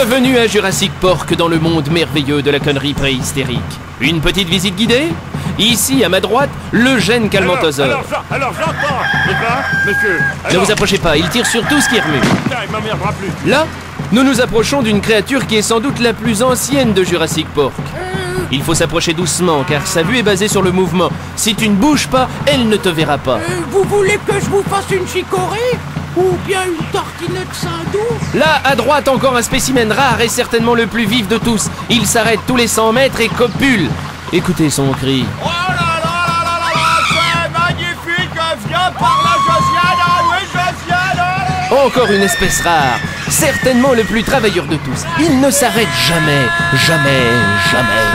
Bienvenue à Jurassic Park dans le monde merveilleux de la connerie préhystérique. Une petite visite guidée? Ici, à ma droite, le gène calmantosaure. Alors j'entends. Eh ben, monsieur. Ne vous approchez pas, il tire sur tout ce qui remue. Putain, il m'emmerdera plus. Là, nous nous approchons d'une créature qui est sans doute la plus ancienne de Jurassic Park. Il faut s'approcher doucement, car sa vue est basée sur le mouvement. Si tu ne bouges pas, elle ne te verra pas. Vous voulez que je vous fasse une chicorée? Ou bien une tartinette Saint-Doux? Là, à droite, encore un spécimen rare et certainement le plus vif de tous. Il s'arrête tous les 100 mètres et copule. Écoutez son cri. Oh là là là là là là, c'est magnifique. Viens par là, Josiane. Oui, Josiane. Encore une espèce rare. Certainement le plus travailleur de tous. Il ne s'arrête jamais, jamais, jamais.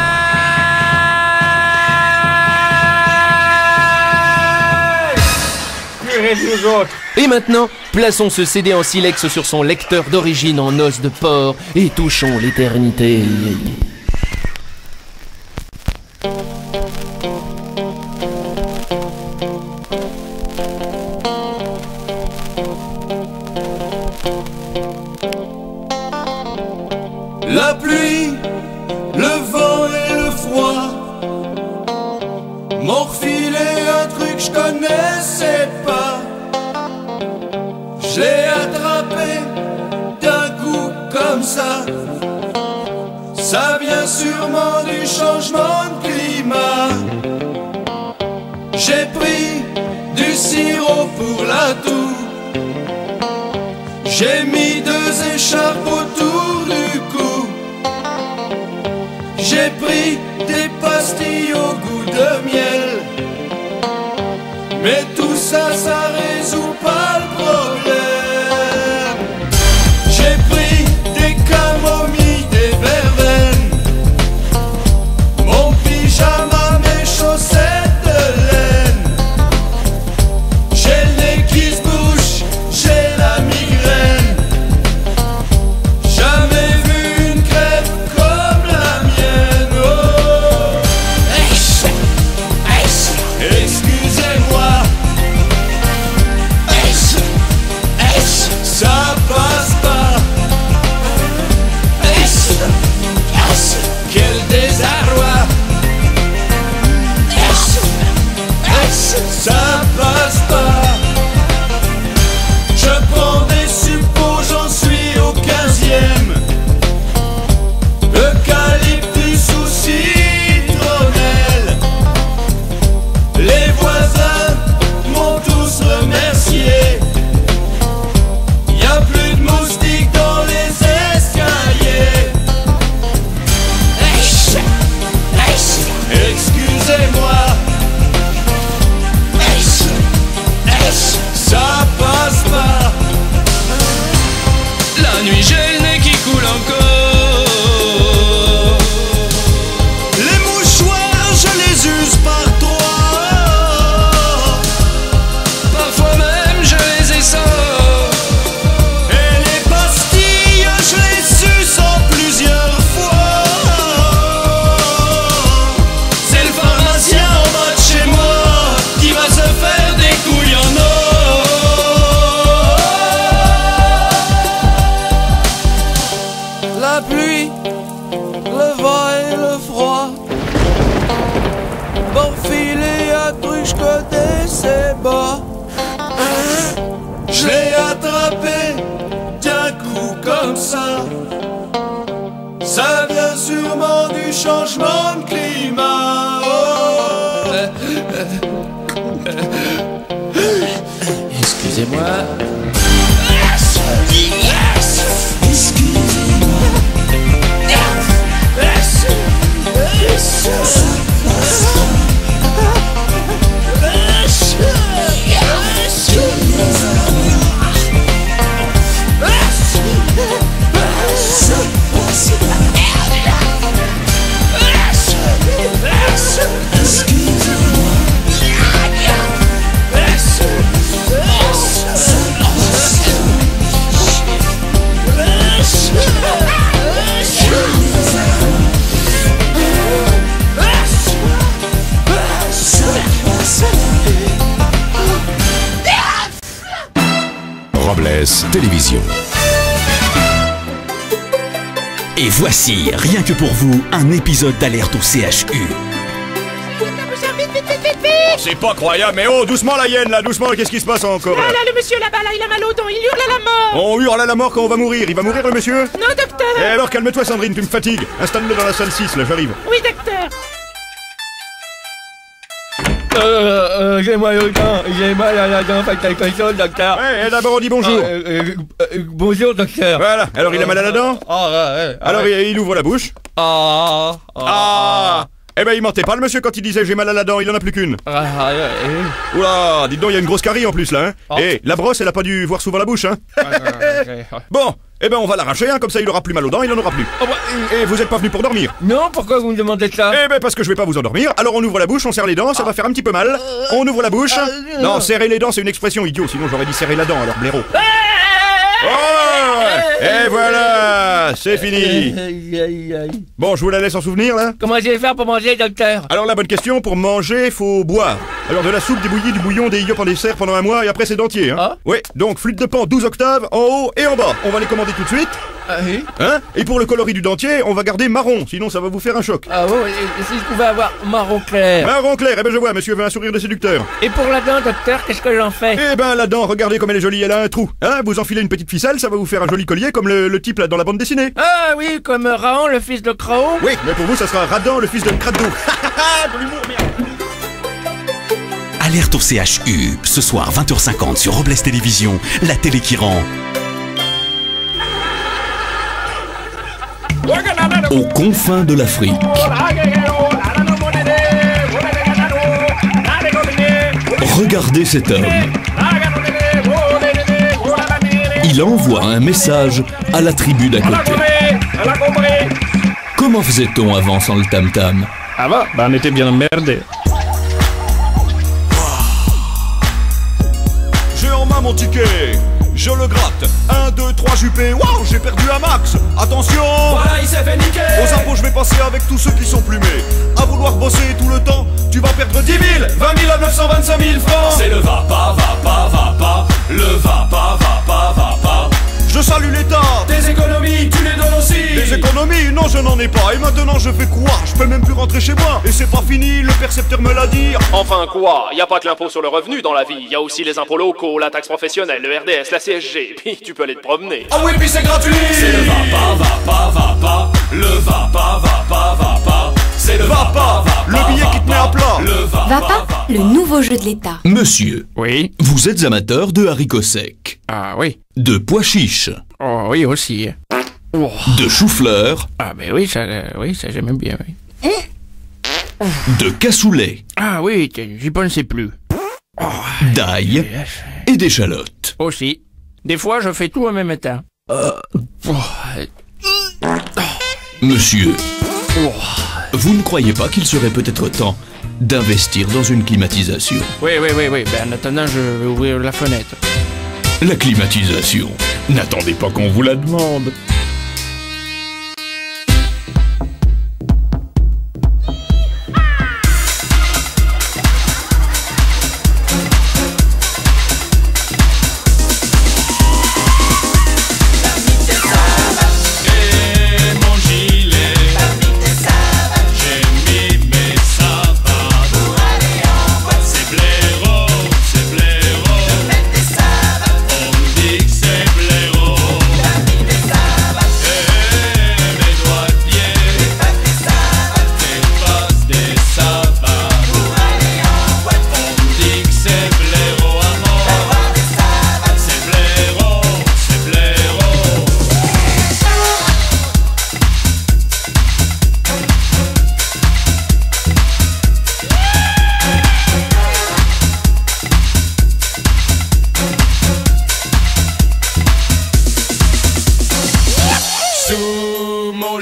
Nous autres. Et maintenant, plaçons ce CD en silex sur son lecteur d'origine en os de porc et touchons l'éternité. La pluie, le vent et le froid m'ont refilé un truc que je connaissais pas. Je l'ai attrapé d'un coup comme ça. Ça vient sûrement du changement de climat. J'ai pris du sirop pour la toux. J'ai mis 2 écharpes autour du cou. J'ai pris des pastilles au goût de miel. Mais tout ça, ça résout pas le problème. J'ai pris des camomilles, des verveines, mon pyjama, mes chaussettes de laine. J'ai le nez qui se bouge, j'ai la migraine. Jamais vu une crêpe comme la mienne. Oh. Excusez-moi, ça passe pas. Quel désarroi. Ça passe pas. Je prends des suppos, j'en suis au 15e. Eucalyptus ou citronnelle. Les voisins m'ont tous remercié. Y'a plus de moustiques dans les escaliers. Excusez-moi, ça passe pas. La nuit j'ai le nez qui coule encore. Les mouchoirs je les use par 3. Parfois même je les essore. Et les pastilles je les suce en plusieurs fois. C'est le pharmacien en bas de chez moi qui va se faire des couilles en or. La pluie, le vent et le froid m'ont filé un truc je connaissais pas. Je l'ai attrapé d'un coup comme ça. Ça vient sûrement du changement de climat. Oh. Excusez-moi. Robles Télévision. Et voici, rien que pour vous, un épisode d'Alerte au CHU. C'est pas croyable, mais oh, doucement la hyène là, doucement, qu'est-ce qui se passe encore là? Ah là, le monsieur là-bas, là, il a mal au dents, il hurle à la mort. On hurle à la mort quand on va mourir, il va mourir le monsieur? Non, docteur. Eh alors calme-toi Sandrine, tu me fatigues. Installe-le dans la salle 6, là, j'arrive. Oui, docteur. J'ai mal aux dents, j'ai mal à la dent, faites quelque chose, docteur. Ouais, d'abord on dit bonjour. Bonjour, docteur. Voilà, alors il a mal à la dent? Alors il ouvre la bouche. Eh ben il mentait pas le monsieur quand il disait j'ai mal à la dent, il en a plus qu'une. Oula, dites donc, il y a une grosse carie en plus là, hein. Eh, la brosse elle a pas dû voir souvent la bouche, hein. Bon, eh ben on va l'arracher, hein, comme ça il aura plus mal aux dents, il en aura plus. Et vous êtes pas venu pour dormir? Non, pourquoi vous me demandez ça? Eh ben parce que je vais pas vous endormir, alors on ouvre la bouche, on serre les dents, ça va faire un petit peu mal. On ouvre la bouche. Non, serrer les dents c'est une expression idiot, sinon j'aurais dit serrer la dent alors blaireau. Oh, et voilà, c'est fini. Bon, je vous la laisse en souvenir là. Comment je vais faire pour manger, docteur? Alors la bonne question, pour manger, faut boire. Alors de la soupe, des bouillies, du bouillon, des iop en dessert pendant un mois et après c'est dentier, hein. Ah. Ouais, donc flûte de pan 12 octaves, en haut et en bas. On va les commander tout de suite. Oui. Hein? Et pour le coloris du dentier, on va garder marron, sinon ça va vous faire un choc. Ah bon, et si je pouvais avoir marron clair? Marron clair, eh ben je vois, monsieur veut un sourire de séducteur. Et pour la dent, docteur, qu'est-ce que j'en fais? Eh ben la dent, regardez comme elle est jolie, elle a un trou. Hein? Vous enfilez une petite ficelle, ça va vous faire un joli collier comme le type là dans la bande dessinée. Ah oui, comme Raon, le fils de Craon. Oui, mais pour vous ça sera Radan, le fils de Cradou. De l'humour, merde. Alerte au CHU, ce soir 20h50 sur Robles Télévision, la télé qui rend. Aux confins de l'Afrique. Regardez cet homme. Il envoie un message à la tribu d'à côté. Comment faisait-on avant sans le tam-tam? Ah bah, on était bien emmerdés. J'ai en main mon ticket, je le gratte. 1, 2, 3 Juppé, waouh, j'ai perdu un max. Attention, Voilà, il s'est fait niquer. aux impôts je vais passer avec tous ceux qui sont plumés. À vouloir bosser tout le temps, tu vas perdre 10 000, 20 000 à 925 000 francs. C'est le va pas, le va pas, Je salue l'État. Tes économies, tu les donnes aussi. Des économies, non je n'en ai pas. Et maintenant je fais quoi? Je peux même plus rentrer chez moi. Et c'est pas fini, le percepteur me l'a dit. Enfin quoi? Y a pas que l'impôt sur le revenu dans la vie, y a aussi les impôts locaux, la taxe professionnelle, le RDS, la CSG, puis tu peux aller te promener. Ah oui, puis c'est gratuit. C'est le va pas, le va pas. C'est le va pas, Le billet qui te met à plat. Le va Va pas, le nouveau jeu de l'État. Monsieur, Oui. vous êtes amateur de haricots secs, Ah oui. de pois chiches, Oh oui aussi. de choux-fleurs, Ah ben oui, ça j'aime bien, oui. de cassoulet, Ah oui, j'y pensais plus. d'ail et d'échalotes. Aussi. Des fois, je fais tout en même temps. Monsieur, vous ne croyez pas qu'il serait peut-être temps d'investir dans une climatisation? Oui. Ben, en attendant, je vais ouvrir la fenêtre. La climatisation, n'attendez pas qu'on vous la demande.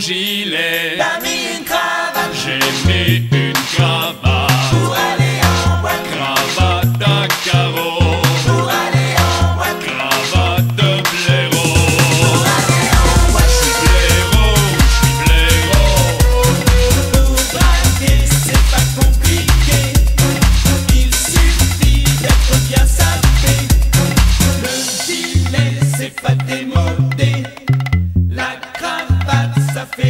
gilet. T'as mis une cravate. J'ai mis une cravate. Pour aller en boîte. Cravate à carreaux. Pour aller en boîte. Cravate de blaireau. Pour aller en boîte. J'suis blaireau. Pour braquer, c'est pas compliqué. Il suffit d'être bien sapé. Le gilet, c'est pas démodé. La cravate, ça fait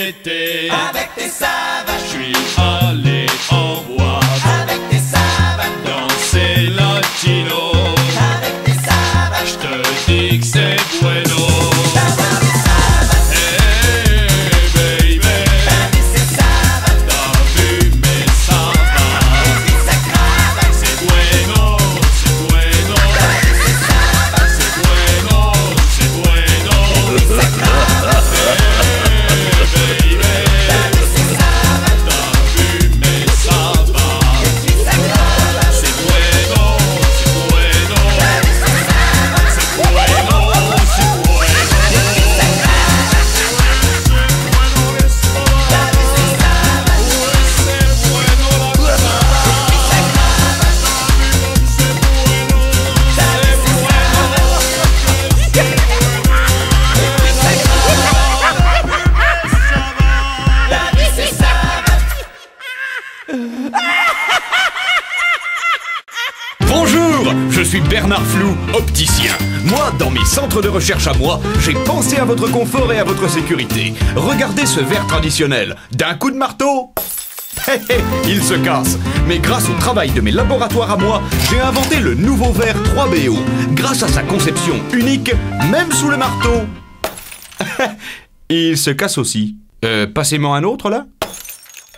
été. Avec tes savanes, Je suis allé en boîte. avec tes savanes, Danser latino. avec tes savanes, Je te dis que c'est bueno. d'avoir des savanes, Hey baby, avec ces savanes, t'as vu mais ça va. puis sa cravate, C'est bueno, c'est bueno. avec ses savanes, C'est bueno, c'est bueno. sa cravate, Hey baby, avec ses savanes, t'as vu mais ça va. puis sa cravate, C'est bueno, c'est bueno. avec ses savanes, C'est bueno, c'est bueno. Bonjour, je suis Bernard Flou, opticien. Moi, dans mes centres de recherche à moi, j'ai pensé à votre confort et à votre sécurité. Regardez ce verre traditionnel. D'un coup de marteau, il se casse. Mais grâce au travail de mes laboratoires à moi, j'ai inventé le nouveau verre 3BO. Grâce à sa conception unique, même sous le marteau, il se casse aussi. Passez-moi un autre là.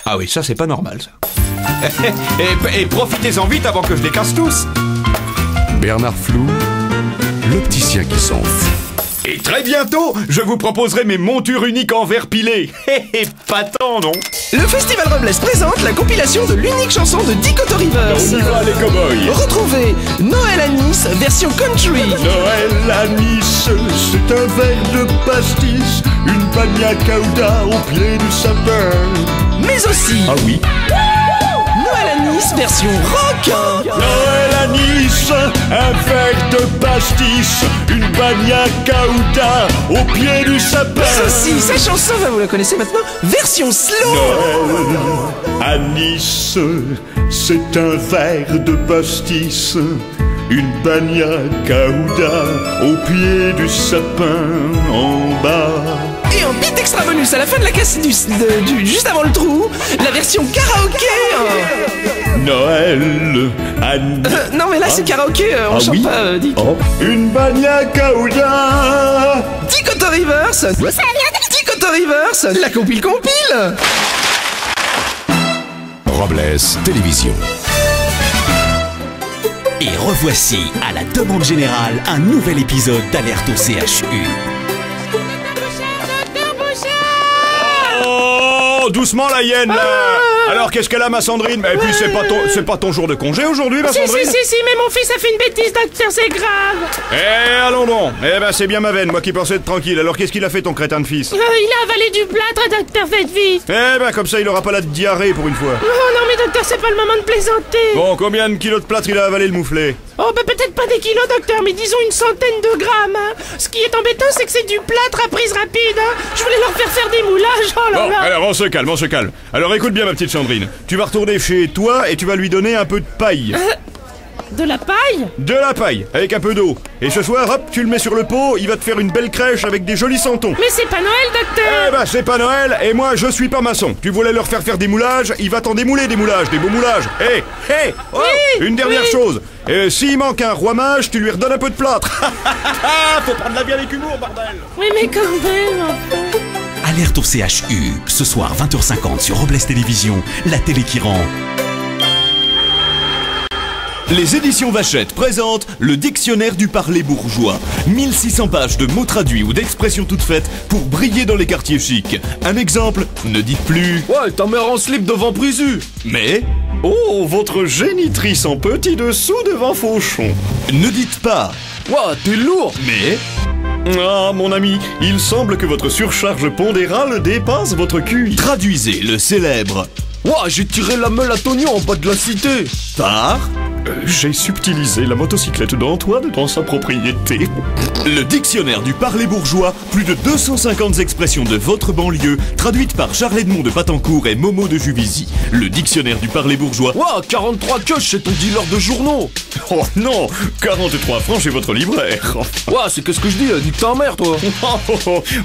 Ah oui, ça c'est pas normal ça. Et profitez-en vite avant que je les casse tous. Bernard Flou, l'opticien qui s'enfle. Et très bientôt, je vous proposerai mes montures uniques en verre pilé. Pas tant, non? Le Festival Robles présente la compilation de l'unique chanson de Dick Otto Rivers. On y va les cow-boys. Retrouvez Noël à Nice, version country. Noël à Nice, c'est un verre de pastis, une bagna cauda au pied du sapin. Mais aussi Ah oui. Noël à Nice, version rock. Noël à Nice, un verre de pastis, une bagna cauda au pied du sapin. Mais aussi sa chanson, vous la connaissez maintenant, version slow. Noël à Nice, c'est un verre de pastis, une bagna cauda au pied du sapin en bas. Et en bit extra bonus à la fin de la casse juste avant le trou, la version karaoké. Noël à Nice. Non mais là c'est karaoké, on chante pas, Dick. Oh. Une bagna cauda. Dick Otto Rivers. Dick Otto Rivers, la compile. Robles Télévision. Et revoici, à la demande générale, un nouvel épisode d'Alerte au CHU. Oh, doucement la hyène là. Alors qu'est-ce qu'elle a ma Sandrine? Et puis c'est pas ton jour de congé aujourd'hui ma Sandrine? Si, mais mon fils a fait une bêtise, docteur, c'est grave. Eh allons donc. Eh ben c'est bien ma veine, moi qui pensais être tranquille. Alors qu'est-ce qu'il a fait ton crétin de fils? Il a avalé du plâtre, docteur, faites vite. Eh ben comme ça il aura pas la diarrhée pour une fois. Oh non, mais docteur, c'est pas le moment de plaisanter. Bon, combien de kilos de plâtre il a avalé le mouflet? Oh, bah peut-être pas des kilos, docteur, mais disons une centaine de grammes. Hein. Ce qui est embêtant, c'est que c'est du plâtre à prise rapide. Hein. Je voulais leur faire des moulages, oh là Bon, là. alors on se calme. Alors écoute bien ma petite Sandrine. Tu vas retourner chez toi et tu vas lui donner un peu de paille. De la paille? De la paille, avec un peu d'eau. Et ce soir, hop, tu le mets sur le pot, il va te faire une belle crèche avec des jolis santons. Mais c'est pas Noël, docteur. Eh ben, c'est pas Noël, et moi, je suis pas maçon. Tu voulais leur faire des moulages, il va t'en démouler des moulages, des beaux moulages. Oh, Oui, une dernière oui. chose. S'il manque un roi mage, tu lui redonnes un peu de plâtre. Faut prendre la vie avec humour, bordel. Oui, mais quand même, enfin. Alerte au CHU, ce soir 20h50 sur Robles Télévision, la télé qui rend. Les éditions Vachette présentent le dictionnaire du parler bourgeois. 1600 pages de mots traduits ou d'expressions toutes faites pour briller dans les quartiers chics. Un exemple, ne dites plus Ouais, ta mère en slip devant Prisu. mais, Oh, votre génitrice en petit dessous devant Fauchon. ne dites pas Ouais, t'es lourd. mais, Ah, mon ami, il semble que votre surcharge pondérale dépasse votre QI. traduisez le célèbre Ouais, j'ai tiré la meule à Tognon en bas de la cité. par J'ai subtilisé la motocyclette d'Antoine dans sa propriété. Le dictionnaire du parler bourgeois, plus de 250 expressions de votre banlieue, traduites par Charles Edmond de Patancourt et Momo de Juvisy. Le dictionnaire du parler bourgeois. Waouh, 43 queues chez ton dealer de journaux. Oh non, 43 francs chez votre libraire. Waouh, c'est qu'est-ce que je dis, nique ta mère, toi.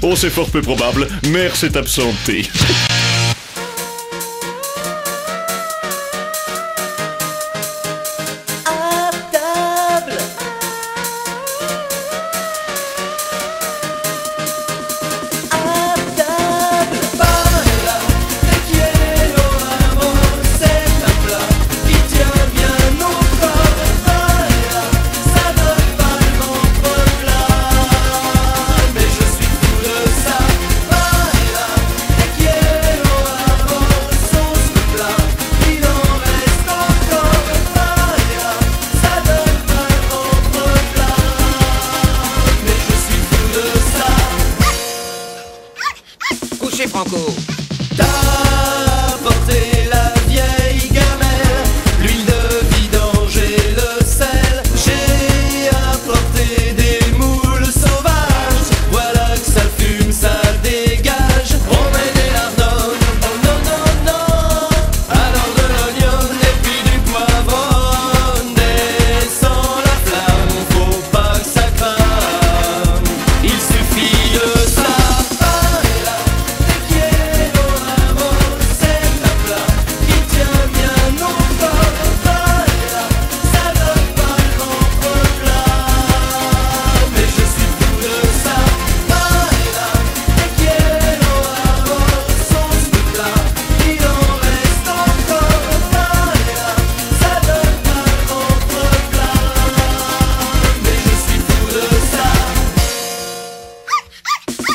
Oh, c'est fort peu probable. Mère s'est absentée. Franco. T'as porté la vieille gamelle, l'huile de vidange et le sel. J'ai apporté des moules sauvages, voilà que ça fume, ça dégage. On met des lardons, oh non non non, alors de l'oignon et puis du poivron. Descend la flamme, faut pas que ça crame, il suffit de ça.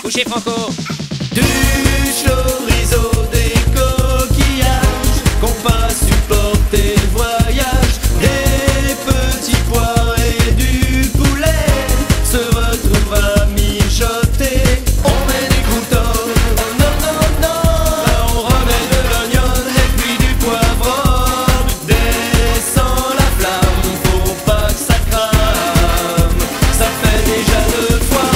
Couchez Franco. Du chorizo, des coquillages qu'on pas supporter le voyage, des petits pois et du poulet se retrouvent à mijoter. On met des croutons, oh non non non, là on remet de l'oignon et puis du poivron. Descend la flamme, faut pas que ça crame, ça fait déjà 2 fois.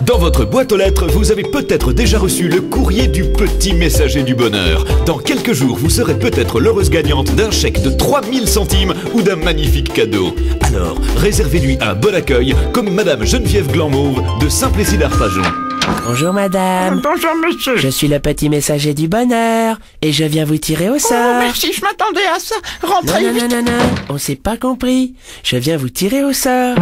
Dans votre boîte aux lettres, vous avez peut-être déjà reçu le courrier du petit messager du bonheur. Dans quelques jours, vous serez peut-être l'heureuse gagnante d'un chèque de 3000 centimes ou d'un magnifique cadeau. Alors, réservez-lui un bon accueil, comme Madame Geneviève Glanmauve de Saint-Plessis d'Arpajon. Bonjour madame. Bonjour monsieur. Je suis le petit messager du bonheur et je viens vous tirer au sort. Oh merci, je m'attendais à ça. Rentrez vite. Non, on s'est pas compris. Je viens vous tirer au sort.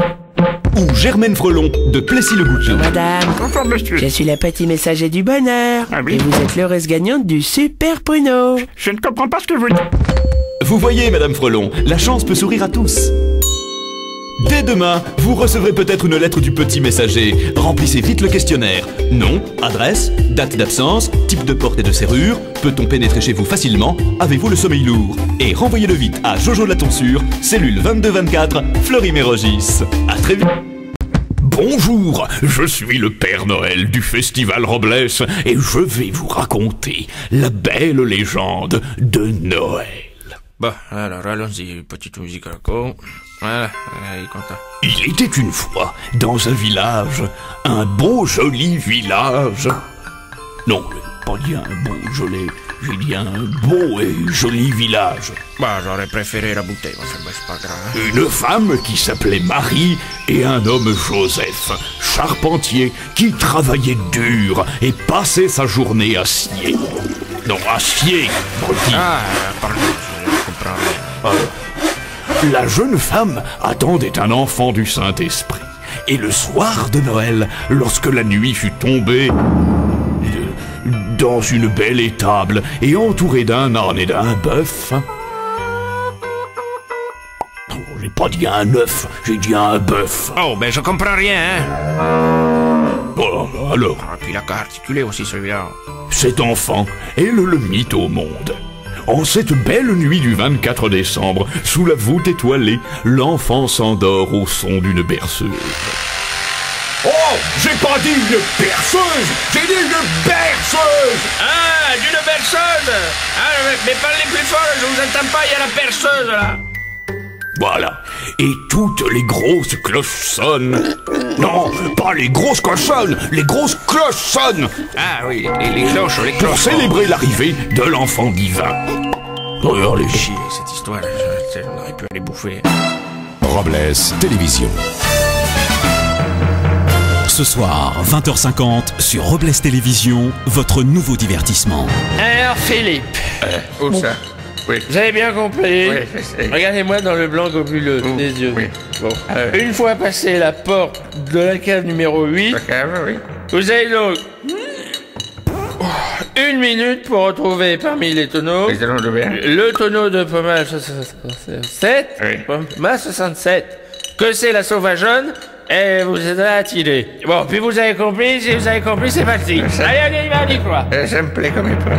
Ou Germaine Frelon de Plessis-le-Goutou. Bonjour madame. Bonjour monsieur. Je suis le petit messager du bonheur. Ah oui. Et vous êtes l'heureuse gagnante du Super Pruneau. Je ne comprends pas ce que vous dites. Vous voyez, Madame Frelon, la chance peut sourire à tous. Dès demain, vous recevrez peut-être une lettre du petit messager. Remplissez vite le questionnaire. Nom, adresse, date d'absence, type de porte et de serrure. Peut-on pénétrer chez vous facilement? Avez-vous le sommeil lourd? Et renvoyez-le vite à Jojo la tonsure, cellule 2224, Fleury-Mérogis. À très vite. Bonjour, je suis le Père Noël du Festival Robles et je vais vous raconter la belle légende de Noël. Bon, alors allons-y, petite musique à la con. Voilà, il est content. Il était une fois, dans un village, un beau joli village. Non, pas dit un beau joli, j'ai dit un beau et joli village. Bah, j'aurais préféré la bouteille, enfin, bah, c'est pas grave. Une femme qui s'appelait Marie et un homme Joseph, charpentier, qui travaillait dur et passait sa journée à scier. Non, à scier, petit. Ah, pardon, je comprends rien. La jeune femme attendait un enfant du Saint-Esprit. Et le soir de Noël, lorsque la nuit fut tombée, dans une belle étable et entourée d'un âne et d'un bœuf... J'ai pas dit un œuf, j'ai dit un bœuf. Oh, ben je comprends rien, hein. Bon, alors... Ah, puis il a qu'à articuler aussi celui-là. Cet enfant, elle le mit au monde. En cette belle nuit du 24 décembre, sous la voûte étoilée, l'enfant s'endort au son d'une berceuse. Oh, j'ai pas dit une berceuse, j'ai dit une berceuse. Ah, d'une berceuse. Ah, mais parlez plus fort, je vous entends pas, il y a la berceuse, là. Voilà, et toutes les grosses cloches sonnent. Non, pas les grosses cloches sonnent, les grosses cloches sonnent. Ah oui, les cloches, les cloches. Pour célébrer l'arrivée de l'enfant divin. D'ailleurs, les chier, cette histoire, on aurait pu aller bouffer. Robles Télévision. Ce soir, 20h50, sur Robles Télévision, votre nouveau divertissement. Alors, Philippe. Où ça? Oui. Vous avez bien compris? Oui, je sais. Regardez-moi dans le blanc globuleux des yeux. Oui. Bon. Une fois passé la porte de la cave numéro 8, la cave, oui. Vous avez donc 1 minute pour retrouver parmi les tonneaux le tonneau de pommage 67, pommage 67, que c'est la sauvageonne, et vous êtes là à tirer. Bon, puis vous avez compris, si vous avez compris, c'est parti. Allez, on y croit. Ça me plaît comme épreuve.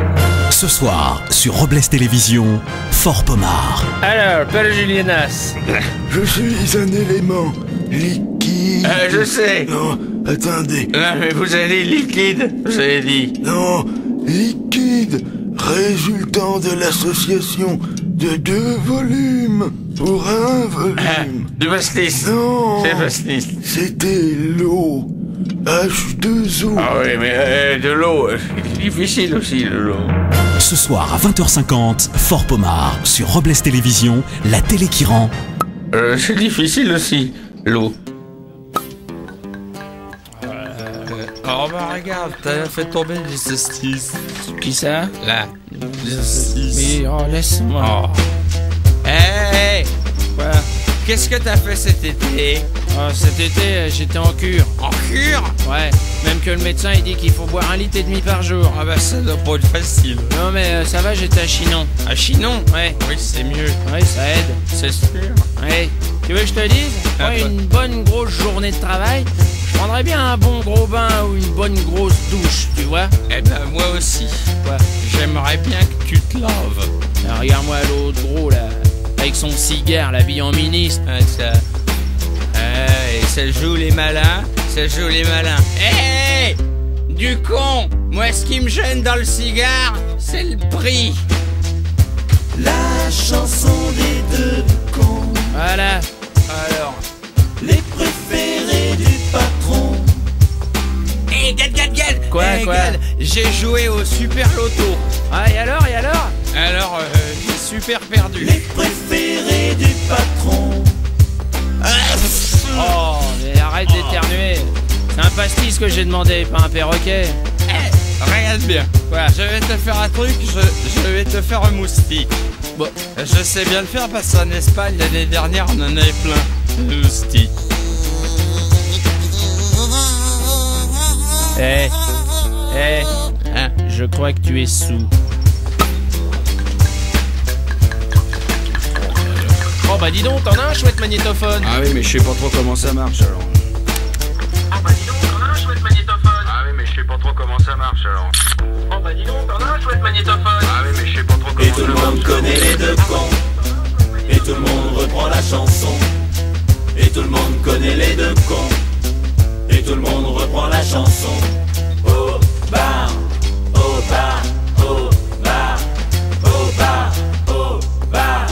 Ce soir, sur Robles Télévision, Fort Pommard. Alors, Père Julienas. Je suis un élément liquide. Je sais. Non, attendez. Non, mais vous avez dit liquide, vous avez dit. Non, liquide, résultant de l'association de 2 volumes pour un volume. Du pastis. Non, c'est pastis. C'était l'eau. H2O. Ah oui, mais de l'eau, c'est difficile aussi, de l'eau. Ce soir à 20h50, Fort Pommard, sur Robles Télévision, la télé qui rend. C'est difficile aussi, l'eau. Oh bah regarde, t'as fait tomber du cestis. Qui ça? Là. Du cestis. Mais oh, laisse-moi. Oh. Hey, quoi? Qu'est-ce que t'as fait cet été? Cet été, j'étais en cure. En cure? Ouais, même que le médecin il dit qu'il faut boire 1,5 litre par jour. Ah bah ça doit pas être facile. Non mais ça va, j'étais à Chinon. À Chinon? Ouais. Oui, c'est mieux. Oui, ça aide. C'est sûr. Ouais. Tu veux que je te dise? Moi, une bonne grosse journée de travail, je prendrais bien un bon gros bain ou une bonne grosse douche, tu vois? Eh ben moi aussi. Quoi? J'aimerais bien que tu te laves. Alors, regarde-moi l'autre gros là, avec son cigare, l'habillé en ministre. Ah ça. Et ça joue les malins, ça joue les malins. Hé, du con. Moi ce qui me gêne dans le cigare, c'est le prix. La chanson des 2 cons. Voilà. Alors. Les préférés du patron. Hé, Gad. Quoi? J'ai joué au Super Loto. Ah, et alors? Alors, j'ai super perdu. Les préférés du patron. Oh, mais arrête d'éternuer. C'est un pastis que j'ai demandé, pas un perroquet. Regarde bien. Quoi? Je vais te faire un truc, je vais te faire un moustique. Bon. Je sais bien le faire parce qu'en Espagne, l'année dernière, on en avait plein de moustiques. Hein? Je crois que tu es sous. Oh bah dis donc, t'en as un chouette magnétophone. Ah oui, mais je sais pas trop comment ça marche alors. Oh bah dis donc, t'en as un chouette magnétophone. Ah oui, mais je sais pas trop comment ça marche alors. Oh bah dis donc, t'en as un chouette magnétophone. Ah oui, mais je sais pas trop comment ça marche. Et tout le monde connaît les deux cons. Et tout le monde reprend la chanson. Et tout le monde connaît les deux cons. Et tout le monde reprend la chanson. Au bar, au bar, au bar, au bar, au bar,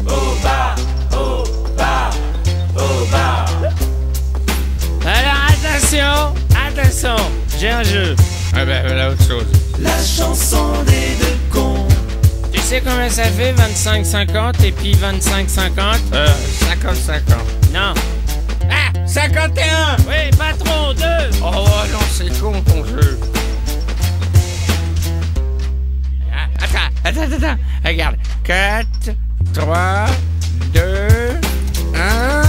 au bar, au bar, au bar. Alors attention, j'ai un jeu. Ah ben voilà autre chose. La chanson des deux cons. Tu sais combien ça fait 25-50 et puis 25-50 50-50. Non. Ah 51. Oui, patron, 2. Oh non, c'est con ton jeu. Ah, attends. Regarde. 4, 3, 2, 1...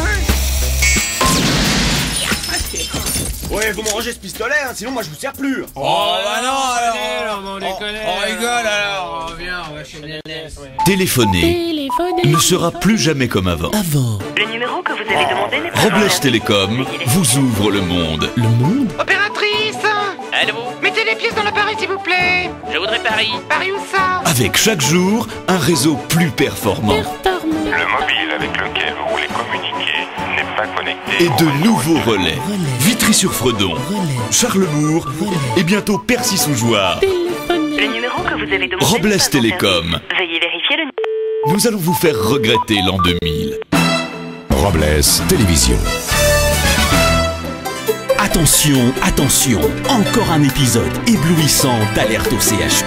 Ouais, vous me rangez ce pistolet, hein, sinon moi je vous sers plus. Oh bah non alors. On déconne. On rigole alors. Viens, on va chez Nénès. Téléphoner ne sera plus jamais comme avant. Le numéro que vous avez demandé n'est pas... Robles Télécom vous ouvre le monde. Le monde? Opératrice! Allô? Mettez les pièces dans l'appareil, s'il vous plaît! Je voudrais Paris. Paris où ça? Avec chaque jour, un réseau plus performant. Le mobile avec lequel vous voulez communiquer n'est pas connecté. Et de nouveaux relais. Vitry-sur-Fredon, Charlebourg et bientôt Percy-sous-Jouarre. Le numéro que vous avez demandé... Robles Télécom. Veuillez vérifier le... Nous allons vous faire regretter l'an 2000. Robles Télévision. Attention, encore un épisode éblouissant d'Alerte au CHU.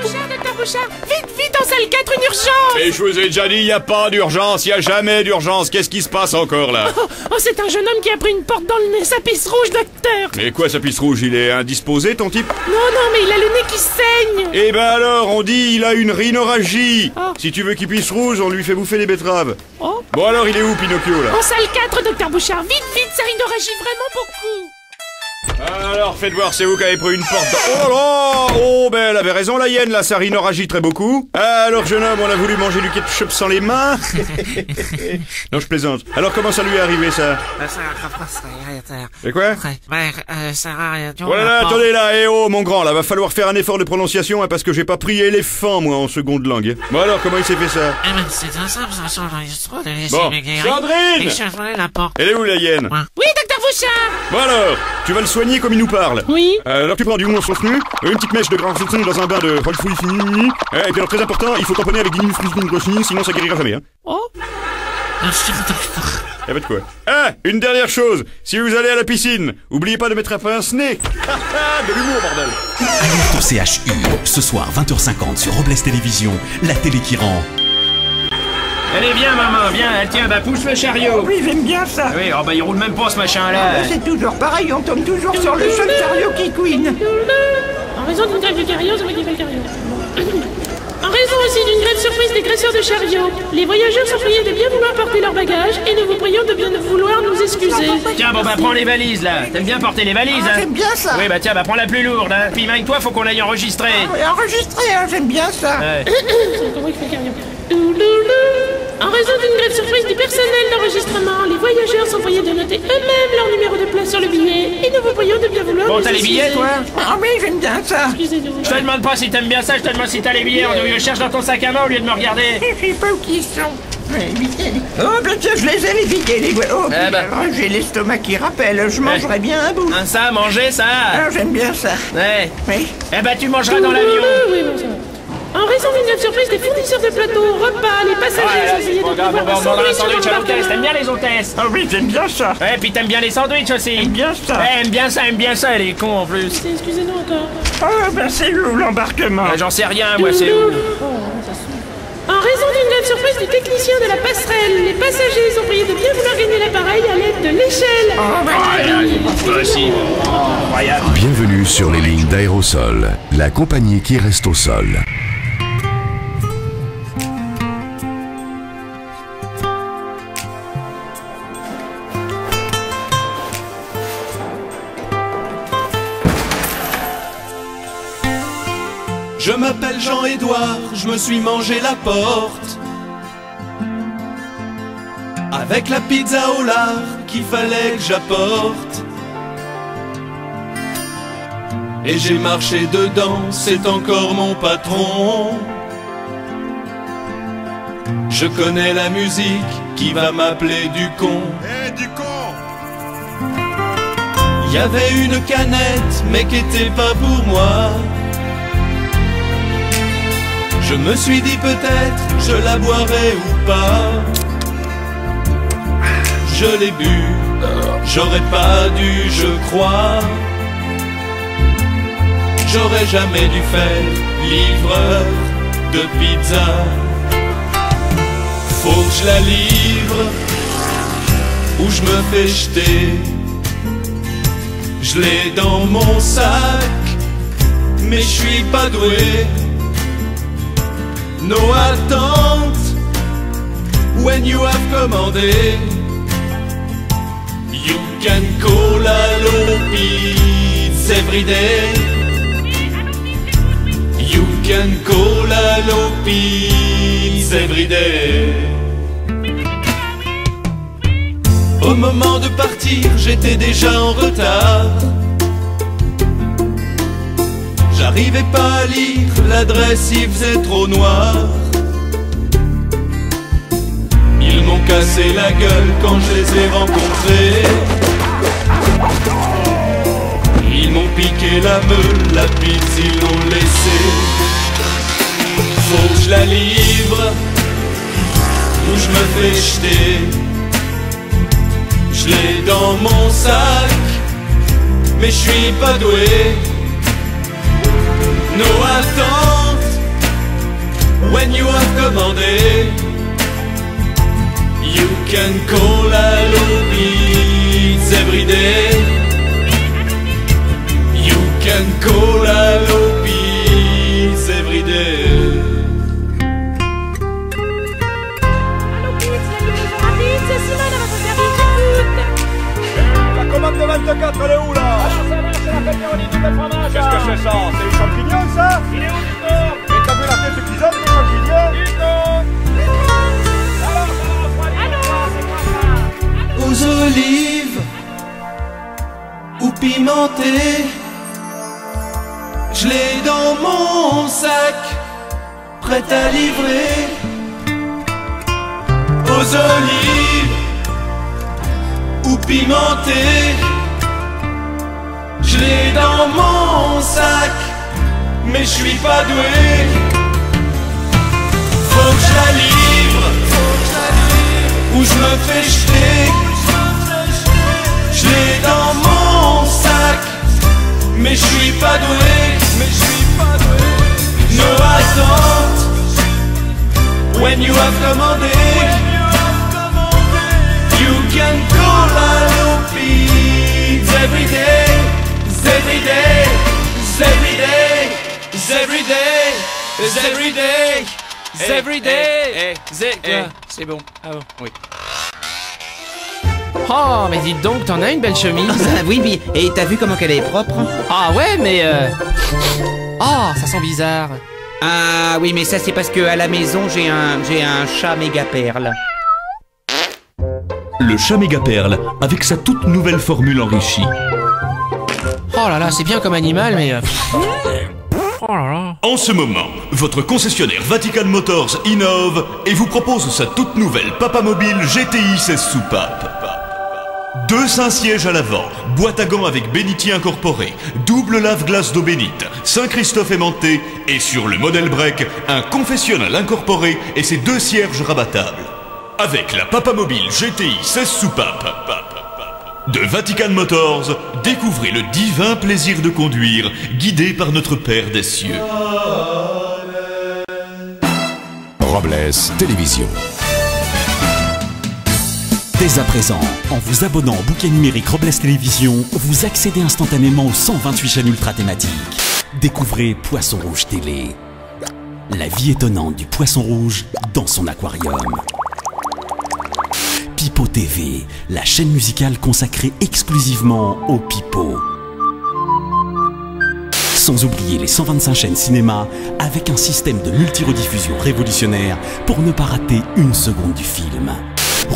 Docteur Bouchard, vite, en salle 4, une urgence! Mais je vous ai déjà dit, il n'y a pas d'urgence, il n'y a jamais d'urgence. Qu'est-ce qui se passe encore là? Oh, c'est un jeune homme qui a pris une porte dans le nez, sa pisse rouge, docteur! Mais quoi, sa pisse rouge? Il est indisposé, ton type? Non, mais il a le nez qui saigne! Eh ben alors, on dit il a une rhinorragie. Si tu veux qu'il pisse rouge, on lui fait bouffer des betteraves. Bon alors, il est où, Pinocchio, là? En salle 4, docteur Bouchard, vite, ça rhinorragie vraiment beaucoup! Alors, faites voir, c'est vous qui avez pris une porte dans... Oh là! Oh, ben elle avait raison, la hyène, là, ça rhinorragie très beaucoup. Alors, jeune homme, on a voulu manger du ketchup sans les mains? Non, je plaisante. Alors, comment ça lui est arrivé, ça? Et quoi? Voilà, attendez là, eh oh, mon grand, là, va falloir faire un effort de prononciation, hein, parce que j'ai pas pris éléphant, moi, en seconde langue. Bon alors, comment il s'est fait ça? Bon, Sandrine! Elle est où, la hyène? Oui, docteur Bouchard! Bon alors, tu vas le soigner comme il nous parle. Oui. Alors tu prends du mousse nu, une petite mèche de grand dans un bain de rolfouille fini. Et puis alors très important, il faut tamponner avec des minutes, sinon ça guérira jamais. Hein. Oh. Y'a pas de quoi. Ah, une dernière chose, si vous allez à la piscine, oubliez pas de mettre un pince-nez. De l'humour, bordel. Alerte au CHU, ce soir 20h50 sur Robles Télévision, la télé qui rend. Allez, viens, maman, viens, tiens, bah pousse le chariot. Oui, j'aime bien ça. Oui, oh bah il roule même pas ce machin-là. C'est toujours pareil, on tombe toujours sur le seul chariot qui couine. En raison d'une grève de carrière, c'est vrai qu'il fait le carrière. En raison aussi d'une grève surprise des graisseurs de chariots, les voyageurs sont priés de bien vouloir porter leurs bagages et nous vous prions de bien vouloir nous excuser. Tiens, bon bah prends les valises là. T'aimes bien porter les valises, hein? J'aime bien ça. Oui, bah tiens, bah prends la plus lourde, hein. Puis avec toi, faut qu'on l'aille enregistrer. Enregistrer, hein, j'aime bien ça. Ouais. C'est comment il fait carrière. En raison d'une grève surprise du personnel d'enregistrement, les voyageurs sont priés de noter eux-mêmes leur numéro de place sur le billet et nous vous prions de bien vouloir Bon, nous t'as les billets, toi? Ah oui, j'aime bien ça. Excusez-nous. Je te demande pas si t'aimes bien ça, je te demande si t'as les billets. On cherche dans ton sac à main au lieu de me regarder. Je sais pas où qu'ils sont. Oh, ben tiens, je les ai, les billets, les... Oh, Ah bah. j'ai l'estomac qui rappelle, je mangerais bien un bout. Ça, manger, ça. Ah, j'aime bien ça. Ouais. Oui. Eh bah, tu mangeras dans l'avion. Oui, bon, ça va. En raison d'une grève surprise des fournisseurs de plateaux, repas, les passagers sont priés de prévoir un sandwich sur l'embarquement. T'aimes bien les hôtesses? Ah oui, j'aime bien ça. Ouais, puis t'aimes bien les sandwichs aussi. J'aime bien ça. Ouais, aime bien ça, elle est con en plus. Excusez-nous encore. Oh, ben c'est où l'embarquement? J'en sais rien, moi, c'est où? En raison d'une grève surprise du technicien de la passerelle, les passagers sont priés de bien vouloir gagner l'appareil à l'aide de l'échelle. Incroyable. Bienvenue sur les lignes d'Aérosol, la compagnie qui reste au sol. Je m'appelle Jean-Édouard, je me suis mangé la porte. avec la pizza au lard qu'il fallait que j'apporte. Et j'ai marché dedans, c'est encore mon patron. Je connais la musique qui va m'appeler du con. Eh, du con! Y avait une canette, mais qui était pas pour moi. Je me suis dit peut-être je la boirai ou pas. Je l'ai bu, j'aurais pas dû, je crois. J'aurais jamais dû faire livreur de pizza. Faut que je la livre ou je me fais jeter. Je l'ai dans mon sac, mais je suis pas doué. No attente when you have commandé. You can call hello pizza every day. You can call hello pizza every day. Au moment de partir, j'étais déjà en retard. J'arrivais pas à lire l'adresse, il faisait trop noir. Ils m'ont cassé la gueule quand je les ai rencontrés. Ils m'ont piqué la meule, la pizza ils l'ont laissée. Faut que je la livre ou je me fais jeter. Je l'ai dans mon sac, mais je suis pas doué. No attente when you have commandé. You can call hello pizza every day. You can call hello pizza every day. C'est Simone à votre service, écoute. La commande de 24, elle est où là? Alors ça va, c'est la pepperoni du fromage. Qu'est-ce que c'est ça? C'est les champignons ça? Il est où du corps? Et t'as vu la tête qu'ils ont, les champignons? Alors ça va, refroidir, c'est quoi ça? Aux olives ou pimenté, je l'ai dans mon sac, prêt à livrer. Aux olives ou pimenté, je l'ai dans mon sac, mais je suis pas doué. Faut que je la livre ou je me fais jeter. Je l'ai dans mon sac, mais je suis pas doué. No attente when you have commandé. You can call hello pizza every day. Every day, every day, every day, every day, every day. C'est bon. Ah bon, oui. Oh, mais dites donc, t'en as une belle chemise. Oui, et t'as vu comment qu'elle est propre? Ah ouais, mais oh, ça sent bizarre. Ah oui, mais ça c'est parce que à la maison j'ai un chat méga perle. Le chat méga perle, avec sa toute nouvelle formule enrichie. Oh là là, c'est bien comme animal, mais oh là là. En ce moment, votre concessionnaire Vatican Motors innove et vous propose sa toute nouvelle Papa Mobile GTI 16 soupapes. 2 Saint-Sièges à l'avant, boîte à gants avec bénitier incorporé, double lave-glace d'eau bénite, Saint-Christophe aimanté et sur le modèle break, un confessionnal incorporé et ses 2 cierges rabattables. Avec la Papa Mobile GTI 16 soupapes de Vatican Motors, découvrez le divin plaisir de conduire, guidé par notre Père des cieux. Robles Télévision. Dès à présent, en vous abonnant au bouquet numérique Robles Télévision, vous accédez instantanément aux 128 chaînes ultra thématiques. Découvrez Poisson Rouge Télé. La vie étonnante du poisson rouge dans son aquarium. Pipo TV, la chaîne musicale consacrée exclusivement au pipo. Sans oublier les 125 chaînes cinéma avec un système de multi-rediffusion révolutionnaire pour ne pas rater une seconde du film.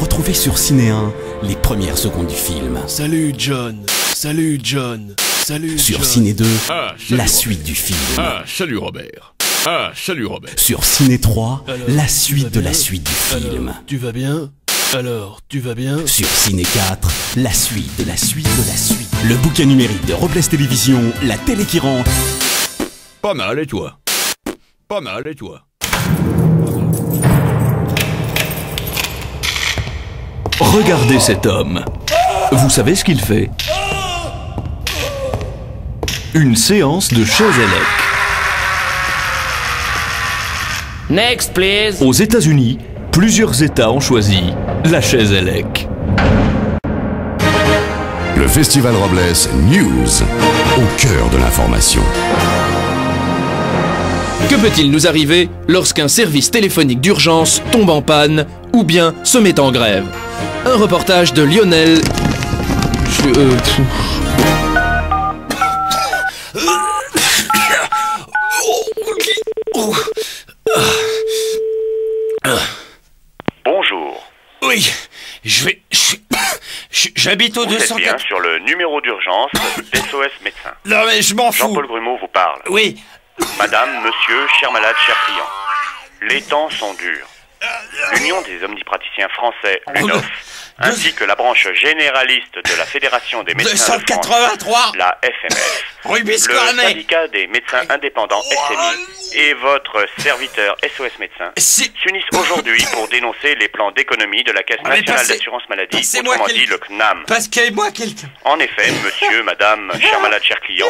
Retrouvez sur Ciné 1 les premières secondes du film. Salut John. Salut John. Salut Sur John. Ciné 2, salut, la Robert. suite du film. Salut Robert. Salut Robert. Sur Ciné 3, Alors, la tu suite vas de la bien suite du film. Alors, tu vas bien? Alors, tu vas bien? Sur Ciné 4, la suite de la suite de la suite. Le bouquin numérique de Robles Télévision, la télé qui rend. Pas mal, et toi? Pas mal, et toi? Regardez cet homme. Vous savez ce qu'il fait? Une séance de chaises électriques. Next, please. Aux États-Unis, plusieurs États ont choisi la chaise électrique. Le Festival Robles News, au cœur de l'information. Que peut-il nous arriver lorsqu'un service téléphonique d'urgence tombe en panne ou bien se met en grève? Un reportage de Lionel... Bonjour. Oui, j'habite au Vous êtes 204. bien sur le numéro d'urgence d'SOS Médecins. Non mais je m'en fous. Jean-Paul Grumeau vous parle. Oui. Madame, monsieur, cher malade, cher client. Les temps sont durs. L'Union des omnipraticiens français, l'UNOF, ainsi que la branche généraliste de la Fédération des médecins de France, 283. la FMF, Rubis le Cornet. syndicat des médecins indépendants SMI et votre serviteur SOS Médecins s'unissent aujourd'hui pour dénoncer les plans d'économie de la Caisse Ah, mais nationale passez- d'assurance maladie, passez-moi autrement dit quelqu'un. le CNAM. Passez-moi quelqu'un. En effet, monsieur, madame, cher malade, cher client,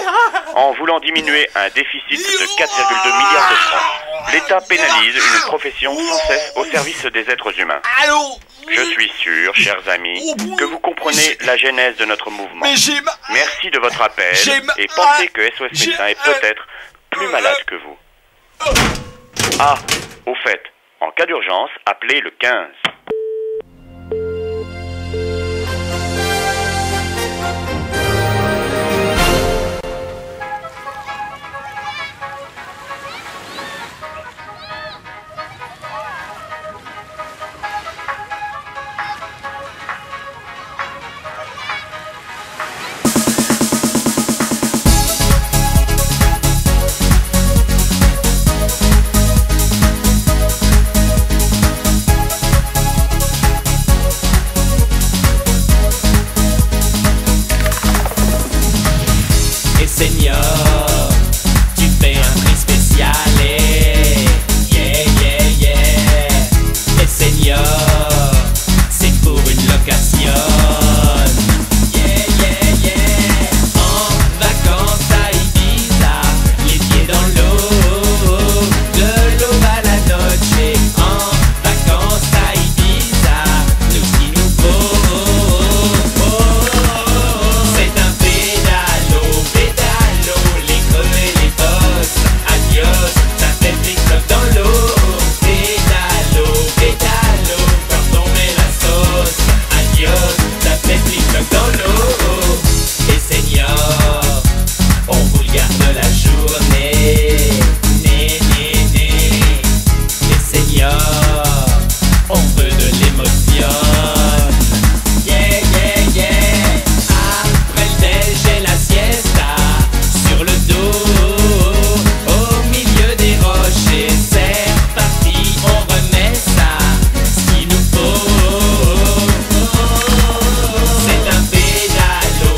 en voulant diminuer un déficit de 4,2 milliards de francs, l'État pénalise une profession sans cesse au service des êtres humains. Allô? Je suis sûr, chers amis, que vous comprenez la genèse de notre mouvement. Mais j'ai ma... Merci de votre appel J'ai ma- et pensez que SOS j'ai- Médecins est peut-être plus malade que vous. Ah, au fait, en cas d'urgence, appelez le 15. Et Seigneur, tu fais un prix spécial et yeah, yeah, yeah. Et Seigneur, c'est pour une location. Yeah, yeah, yeah. En vacances à Ibiza, les pieds dans l'eau, de l'eau à la noche. En vacances à Ibiza, nous ce qu'il nous faut. C'est un pédalo, les creux et les bosses. Adios, ça fait flic-floc dans l'eau. Pédalo, quand on met la sauce. Adios, ça fait flic-floc dans l'eau. Et Seigneur, on vous le garde la journée. Né. Et Seigneur, on veut de l'émotion. Yeah, yeah, yeah. Après le déj et la siesta, sur le dos, au milieu des rochers, c'est reparti, on remet ça, ce qu'il nous faut. C'est un pédalo,